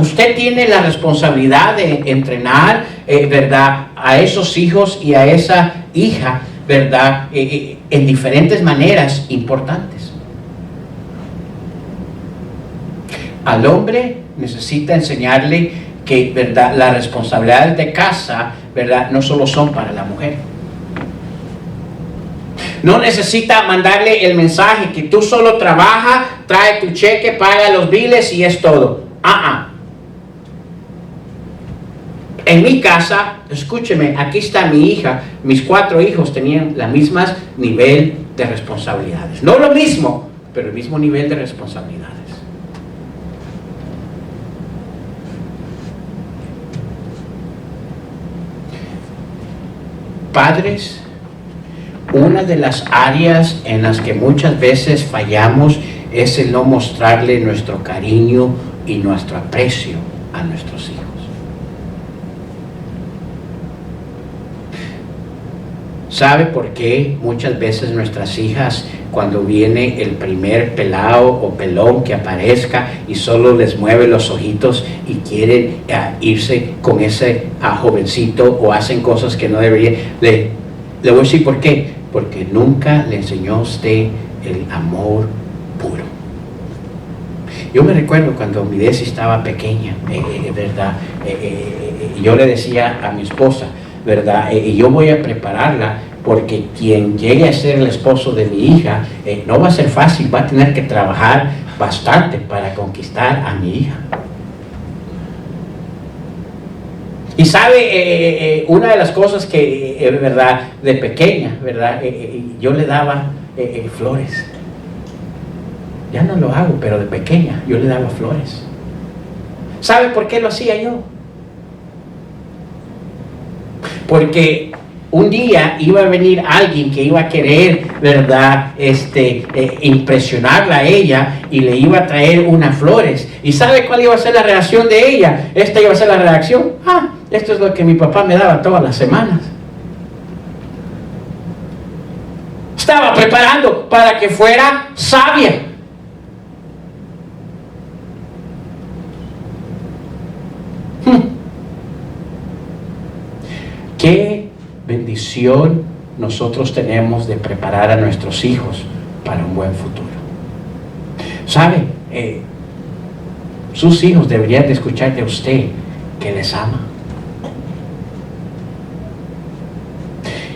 usted tiene la responsabilidad de entrenar ¿verdad?, a esos hijos y a esa hija, ¿verdad?, en diferentes maneras importantes. Al hombre necesita enseñarle que, ¿verdad?, las responsabilidades de casa, ¿verdad?, no solo son para la mujer. No necesita mandarle el mensaje que tú solo trabajas, trae tu cheque, paga los biles y es todo. En mi casa, escúcheme, aquí está mi hija, mis 4 hijos tenían el mismo nivel de responsabilidades. No lo mismo, pero el mismo nivel de responsabilidades. Padres, una de las áreas en las que muchas veces fallamos es el no mostrarle nuestro cariño y nuestro aprecio a nuestros hijos. ¿Sabe por qué muchas veces nuestras hijas, cuando viene el primer pelado o pelón que aparezca y solo les mueve los ojitos y quieren irse con ese jovencito o hacen cosas que no deberían? Le voy a decir por qué. Porque nunca le enseñó a usted el amor puro. Yo me recuerdo cuando mi Desi estaba pequeña, ¿verdad? Yo le decía a mi esposa, ¿verdad? Yo voy a prepararla porque quien llegue a ser el esposo de mi hija no va a ser fácil, va a tener que trabajar bastante para conquistar a mi hija. Y sabe, una de las cosas que, verdad, de pequeña, verdad, yo le daba flores. Ya no lo hago, pero de pequeña yo le daba flores. ¿Sabe por qué lo hacía yo? Porque un día iba a venir alguien que iba a querer, ¿verdad?, impresionarla a ella y le iba a traer unas flores. ¿Y sabe cuál iba a ser la reacción de ella? Esta iba a ser la reacción: esto es lo que mi papá me daba todas las semanas. Estaba preparando para que fuera sabia. Qué bendición nosotros tenemos de preparar a nuestros hijos para un buen futuro. ¿Sabe? Sus hijos deberían de escuchar de usted que les ama.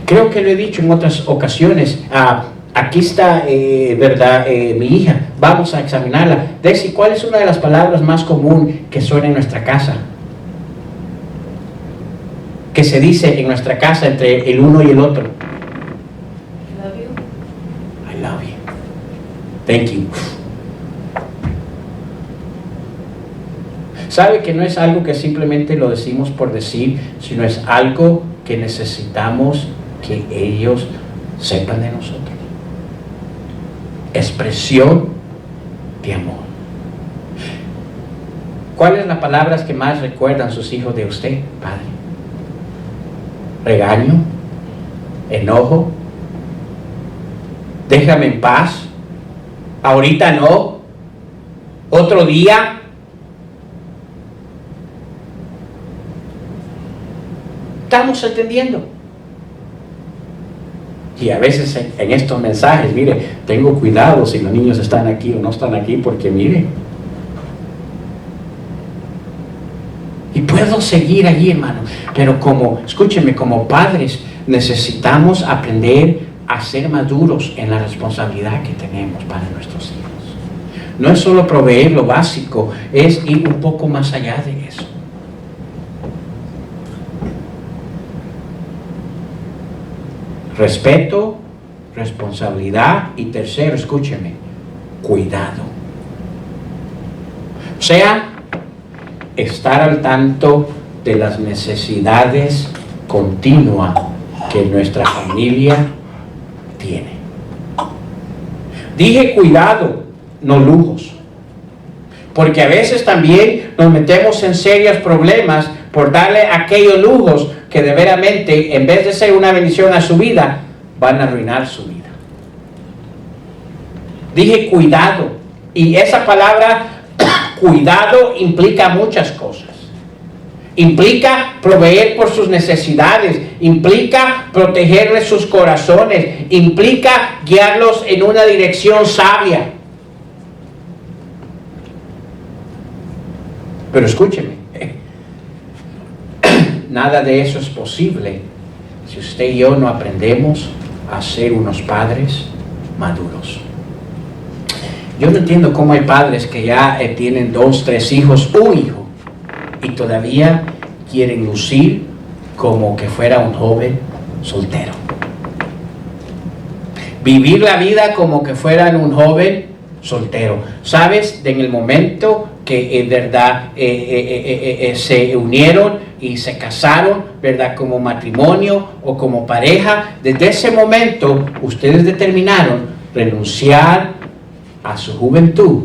Creo que lo he dicho en otras ocasiones. Aquí está, ¿verdad?, mi hija. Vamos a examinarla. Desi, ¿cuál es una de las palabras más comunes que suena en nuestra casa? Que se dice en nuestra casa entre el uno y el otro. I love you. I love you. Thank you. ¿Sabe que no es algo que simplemente lo decimos por decir, sino es algo que necesitamos que ellos sepan de nosotros? Expresión de amor. ¿Cuáles son las palabras que más recuerdan sus hijos de usted, padre? Regaño, enojo, déjame en paz, ahorita no, otro día. ¿Estamos entendiendo? Y a veces en estos mensajes, mire, tengo cuidado si los niños están aquí o no están aquí, porque mire, y puedo seguir allí, hermano, pero escúchenme, como padres necesitamos aprender a ser maduros en la responsabilidad que tenemos para nuestros hijos. No es solo proveer lo básico, es ir un poco más allá de eso. Respeto, responsabilidad y tercero, escúcheme, cuidado. O sea, estar al tanto de las necesidades continuas que nuestra familia tiene. Dije cuidado, no lujos. Porque a veces también nos metemos en serios problemas por darle aquellos lujos que de veramente, en vez de ser una bendición a su vida, van a arruinar su vida. Dije cuidado. Y esa palabra cuidado implica muchas cosas. implica proveer por sus necesidades, implica protegerles sus corazones, implica guiarlos en una dirección sabia. Pero escúcheme, nada de eso es posible si usted y yo no aprendemos a ser unos padres maduros. Yo no entiendo cómo hay padres que ya tienen 2, 3 hijos, un hijo, y todavía quieren lucir como que fuera un joven soltero. Vivir la vida como que fueran un joven soltero. ¿Sabes? En el momento que en verdad se unieron y se casaron, ¿verdad? Como matrimonio o como pareja, desde ese momento ustedes determinaron renunciar a su juventud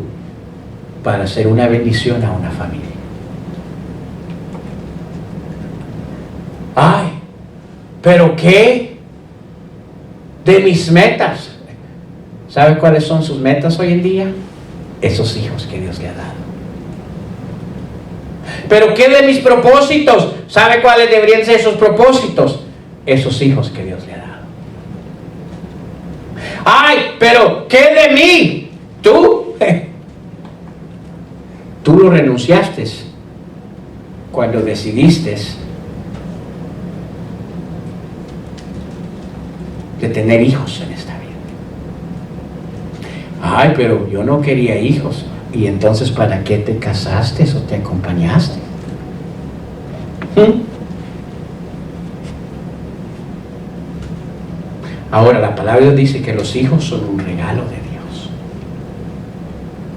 para hacer una bendición a una familia. Ay, pero ¿qué de mis metas? ¿Sabe cuáles son sus metas hoy en día? Esos hijos que Dios le ha dado. ¿Pero qué de mis propósitos? ¿Sabe cuáles deberían ser esos propósitos? Esos hijos que Dios le ha dado. Ay, pero ¿qué de mí? Tú lo renunciaste cuando decidiste de tener hijos en esta vida. Ay, pero yo no quería hijos. Y entonces, ¿para qué te casaste o te acompañaste? Ahora, la palabra de Dios dice que los hijos son un regalo de Dios.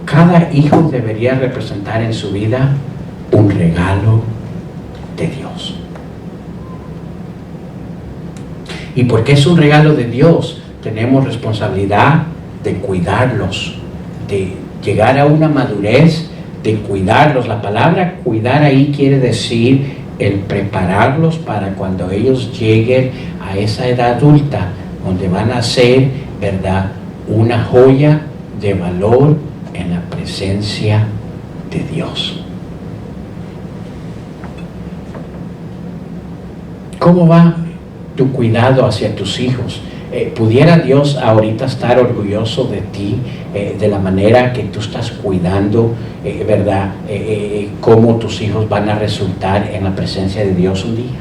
Cada hijo debería representar en su vida un regalo de Dios. Y porque es un regalo de Dios, tenemos responsabilidad de cuidarlos, de llegar a una madurez, de cuidarlos. La palabra cuidar ahí quiere decir el prepararlos para cuando ellos lleguen a esa edad adulta, donde van a ser, ¿verdad?, una joya de valor en la presencia de Dios. ¿Cómo va tu cuidado hacia tus hijos? ¿Pudiera Dios ahorita estar orgulloso de ti, de la manera que tú estás cuidando, ¿verdad? Cómo tus hijos van a resultar en la presencia de Dios un día?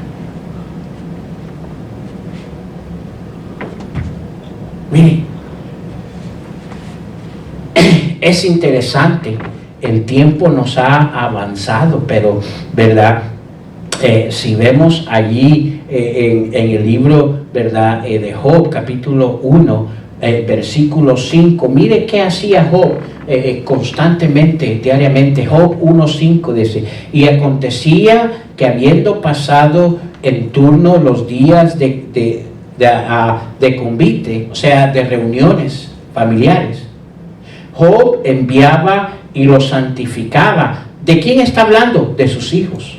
Mire, es interesante, el tiempo nos ha avanzado, pero, ¿verdad? Si vemos allí en el libro, ¿verdad?, de Job, capítulo 1, versículo 5, mire qué hacía Job constantemente, diariamente. Job 1:5 dice: y acontecía que habiendo pasado en turno los días de convite, o sea, de reuniones familiares, Job enviaba y los santificaba. ¿De quién está hablando? De sus hijos.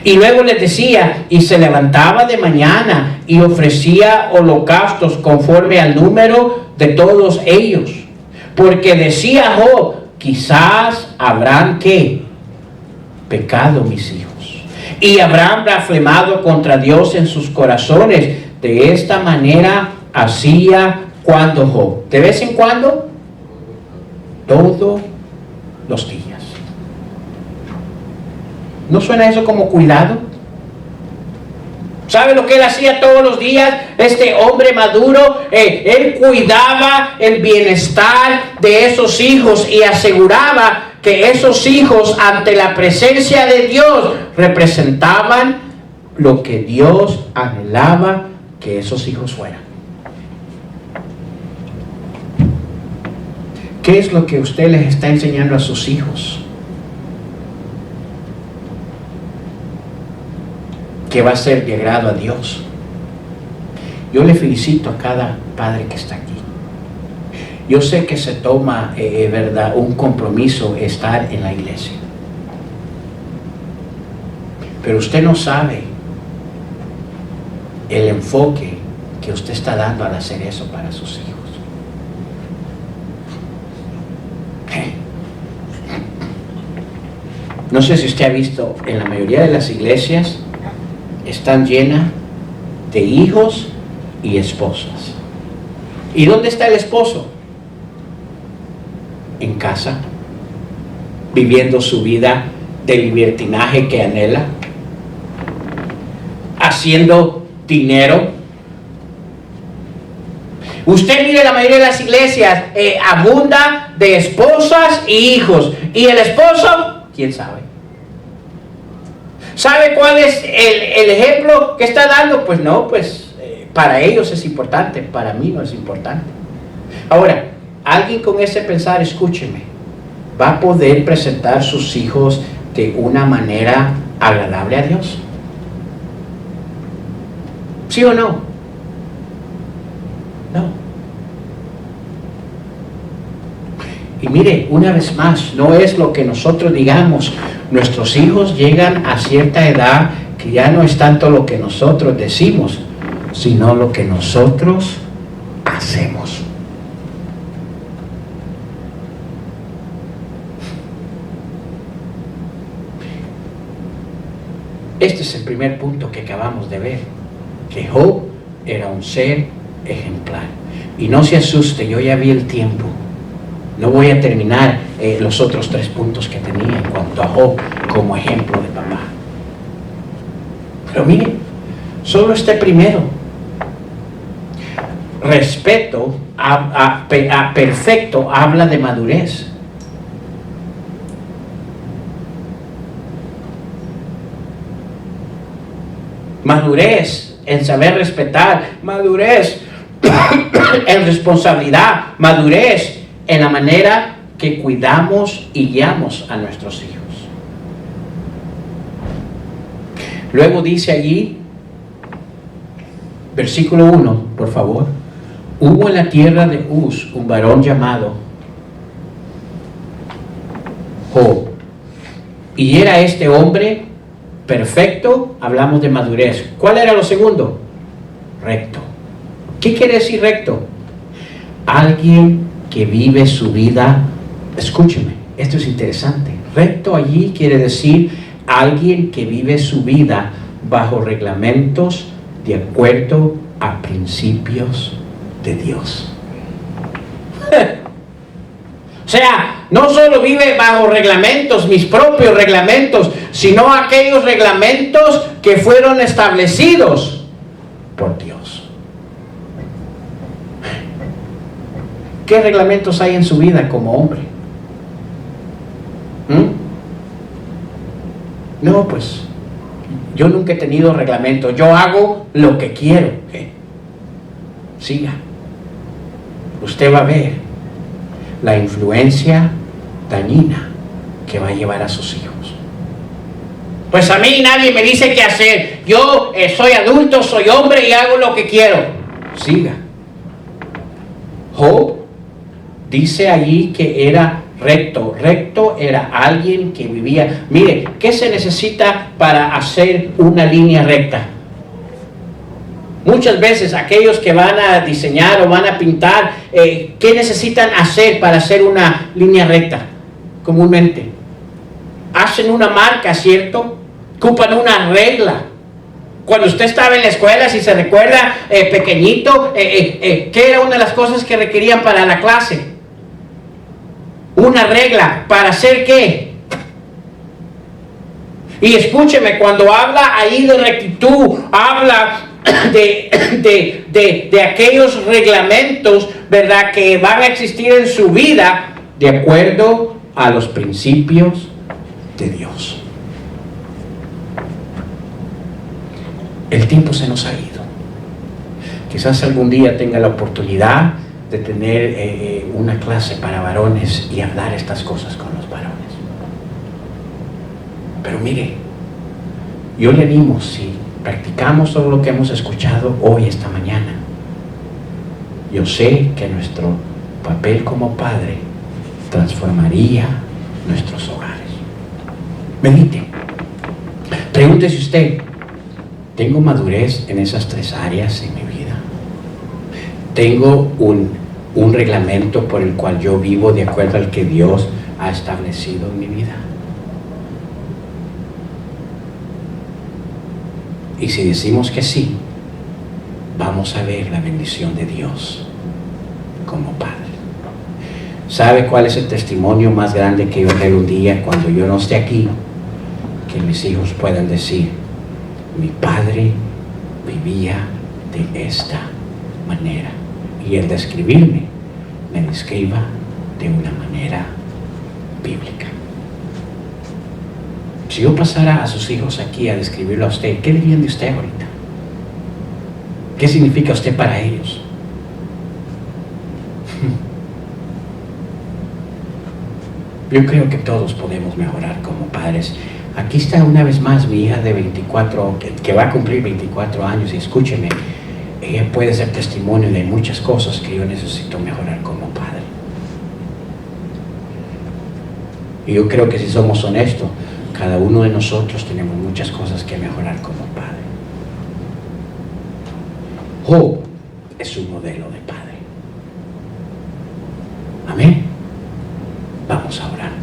Y luego les decía, y se levantaba de mañana y ofrecía holocaustos conforme al número de todos ellos. Porque decía Job, quizás habrán ¿qué? Pecado mis hijos. Y habrán blasfemado contra Dios en sus corazones. De esta manera hacía cuando Job. ¿De vez en cuando? Todos los días. ¿No suena eso como cuidado? ¿Sabe lo que él hacía todos los días? Este hombre maduro, él cuidaba el bienestar de esos hijos y aseguraba que esos hijos ante la presencia de Dios representaban lo que Dios anhelaba que esos hijos fueran. ¿Qué es lo que usted les está enseñando a sus hijos? Que va a ser de agrado a Dios. Yo le felicito a cada padre que está aquí. Yo sé que se toma, verdad, un compromiso estar en la iglesia. Pero usted no sabe el enfoque que usted está dando al hacer eso para sus hijos. No sé si usted ha visto, en la mayoría de las iglesias están llenas de hijos y esposas. ¿Y dónde está el esposo? En casa, viviendo su vida de libertinaje que anhela, haciendo dinero. Usted mire, la mayoría de las iglesias abunda de esposas y hijos. ¿Y el esposo? ¿Quién sabe? ¿Sabe cuál es el ejemplo que está dando? Pues no, para ellos es importante, para mí no es importante. Ahora, alguien con ese pensar, escúcheme, ¿va a poder presentar sus hijos de una manera agradable a Dios? ¿Sí o no? No. Y mire, una vez más, no es lo que nosotros digamos. Nuestros hijos llegan a cierta edad que ya no es tanto lo que nosotros decimos, sino lo que nosotros hacemos. Este es el primer punto que acabamos de ver, que Job era un ser ejemplar. Y no se asuste, yo ya vi el tiempo. No voy a terminar los otros 3 puntos que tenía en cuanto a Job como ejemplo de papá. Pero mire, solo este primero. Respeto a perfecto habla de madurez. Madurez en saber respetar, madurez en responsabilidad, madurez en la manera que cuidamos y guiamos a nuestros hijos. Luego dice allí, versículo 1, por favor. Hubo en la tierra de Uz un varón llamado Job, y era este hombre perfecto. Hablamos de madurez. ¿Cuál era lo segundo? Recto. ¿Qué quiere decir recto? Alguien que vive su vida, escúcheme, esto es interesante. Recto allí quiere decir alguien que vive su vida bajo reglamentos de acuerdo a principios de Dios. O sea, no solo vive bajo reglamentos, mis propios reglamentos, sino aquellos reglamentos que fueron establecidos por Dios. ¿Qué reglamentos hay en su vida como hombre? No, pues yo nunca he tenido reglamentos. Yo hago lo que quiero. Siga. Usted va a ver la influencia dañina que va a llevar a sus hijos. Pues a mí nadie me dice qué hacer. Yo soy adulto, soy hombre y hago lo que quiero. Siga. Job dice allí que era recto. Recto era alguien que vivía. Mire, ¿qué se necesita para hacer una línea recta? Muchas veces aquellos que van a diseñar o van a pintar, ¿qué necesitan hacer para hacer una línea recta? Comúnmente hacen una marca, ¿cierto? Ocupan una regla. Cuando usted estaba en la escuela, si se recuerda, pequeñito, ¿qué era una de las cosas que requerían para la clase? Una regla. ¿Para hacer qué? Y escúcheme, cuando habla ahí de rectitud, habla de aquellos reglamentos, ¿verdad?, que van a existir en su vida de acuerdo a los principios de Dios. El tiempo se nos ha ido. Quizás algún día tenga la oportunidad de tener una clase para varones y hablar estas cosas con los varones. Pero mire, yo le animo, si practicamos todo lo que hemos escuchado hoy, esta mañana, yo sé que nuestro papel como padre transformaría nuestros hogares. Medite. Pregúntese usted, ¿tengo madurez en esas 3 áreas en mi vida? ¿Tengo un reglamento por el cual yo vivo de acuerdo al que Dios ha establecido en mi vida? Y si decimos que sí, vamos a ver la bendición de Dios como Padre. ¿Sabe cuál es el testimonio más grande que yo haré un día cuando yo no esté aquí? Que mis hijos puedan decir, mi padre vivía de esta manera. Y el describirme, me describa de una manera bíblica. Si yo pasara a sus hijos aquí a describirlo a usted, ¿qué dirían de usted ahorita? ¿Qué significa usted para ellos? Yo creo que todos podemos mejorar como padres. Aquí está una vez más mi hija de 24, que va a cumplir 24 años, y escúcheme, ella puede ser testimonio de muchas cosas que yo necesito mejorar como padre. Y yo creo que si somos honestos, cada uno de nosotros tenemos muchas cosas que mejorar como padre. Job es un modelo de padre. Amén. Vamos a orar.